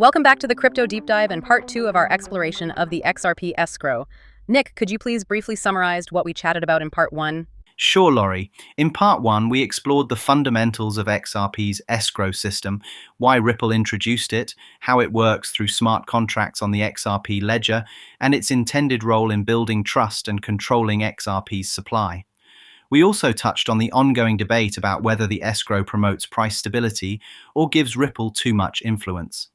Welcome back to the Crypto Deep Dive and part 2 of our exploration of the XRP Escrow. Nick, could you please briefly summarize what we chatted about in part 1? Sure, Laurie. In part one, we explored the fundamentals of XRP's escrow system, why Ripple introduced it, how it works through smart contracts on the XRP ledger, and its intended role in building trust and controlling XRP's supply. We also touched on the ongoing debate about whether the escrow promotes price stability or gives Ripple too much influence.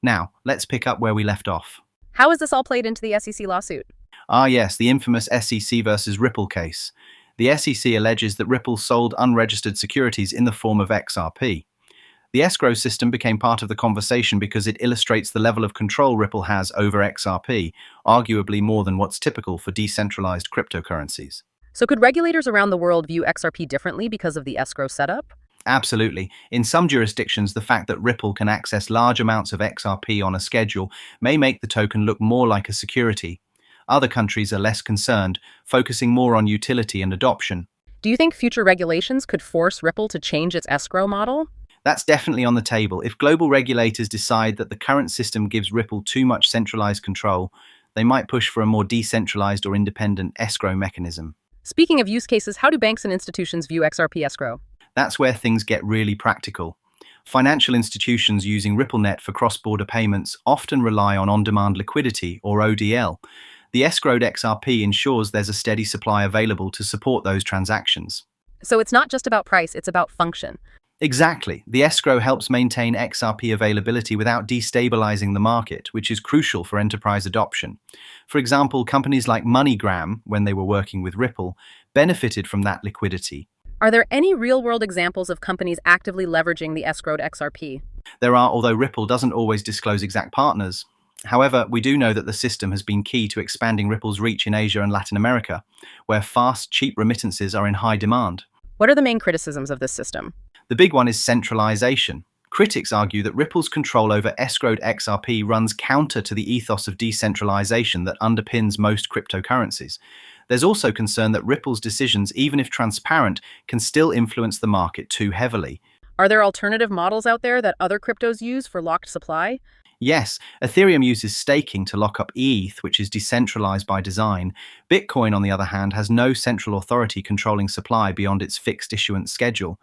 Now, let's pick up where we left off. How is this all played into the SEC lawsuit? Ah, yes, the infamous SEC versus Ripple case. The SEC alleges that Ripple sold unregistered securities in the form of XRP. The escrow system became part of the conversation because it illustrates the level of control Ripple has over XRP, arguably more than what's typical for decentralized cryptocurrencies. So could regulators around the world view XRP differently because of the escrow setup? Absolutely. In some jurisdictions, the fact that Ripple can access large amounts of XRP on a schedule may make the token look more like a security. Other countries are less concerned, focusing more on utility and adoption. Do you think future regulations could force Ripple to change its escrow model? That's definitely on the table. If global regulators decide that the current system gives Ripple too much centralized control, they might push for a more decentralized or independent escrow mechanism. Speaking of use cases, how do banks and institutions view XRP escrow? That's where things get really practical. Financial institutions using RippleNet for cross-border payments often rely on on-demand liquidity, or ODL. The escrowed XRP ensures there's a steady supply available to support those transactions. So it's not just about price, it's about function. Exactly. The escrow helps maintain XRP availability without destabilizing the market, which is crucial for enterprise adoption. For example, companies like MoneyGram, when they were working with Ripple, benefited from that liquidity. Are there any real-world examples of companies actively leveraging the escrowed XRP? There are, although Ripple doesn't always disclose exact partners. However, we do know that the system has been key to expanding Ripple's reach in Asia and Latin America, where fast, cheap remittances are in high demand. What are the main criticisms of this system? The big one is centralization. Critics argue that Ripple's control over escrowed XRP runs counter to the ethos of decentralization that underpins most cryptocurrencies. There's also concern that Ripple's decisions, even if transparent, can still influence the market too heavily. Are there alternative models out there that other cryptos use for locked supply? Yes, Ethereum uses staking to lock up ETH, which is decentralized by design. Bitcoin, on the other hand, has no central authority controlling supply beyond its fixed issuance schedule.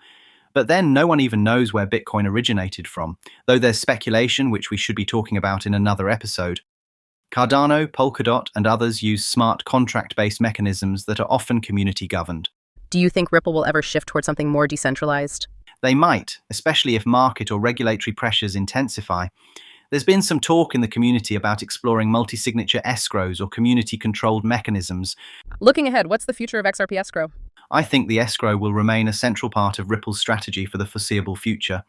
But then no one even knows where Bitcoin originated from, though there's speculation, which we should be talking about in another episode. Cardano, Polkadot, and others use smart contract-based mechanisms that are often community-governed. Do you think Ripple will ever shift toward something more decentralized? They might, especially if market or regulatory pressures intensify. There's been some talk in the community about exploring multi-signature escrows or community-controlled mechanisms. Looking ahead, what's the future of XRP escrow? I think the escrow will remain a central part of Ripple's strategy for the foreseeable future,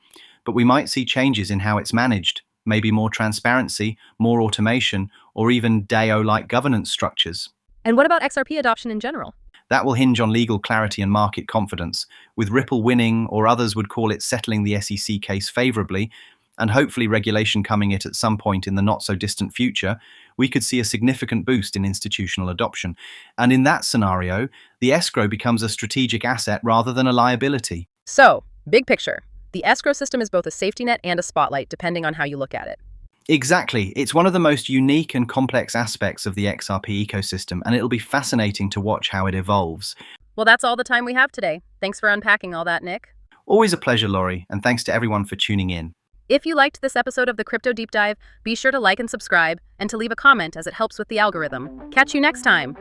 but we might see changes in how it's managed, maybe more transparency, more automation, or even DAO-like governance structures. And what about XRP adoption in general? That will hinge on legal clarity and market confidence, with Ripple winning, or others would call it settling the SEC case favorably, and hopefully regulation coming it at some point in the not-so-distant future, we could see a significant boost in institutional adoption. And in that scenario, the escrow becomes a strategic asset rather than a liability. So, big picture. The escrow system is both a safety net and a spotlight, depending on how you look at it. Exactly. It's one of the most unique and complex aspects of the XRP ecosystem, and it'll be fascinating to watch how it evolves. Well, that's all the time we have today. Thanks for unpacking all that, Nick. Always a pleasure, Laurie, and thanks to everyone for tuning in. If you liked this episode of the Crypto Deep Dive, be sure to like and subscribe, and to leave a comment as it helps with the algorithm. Catch you next time!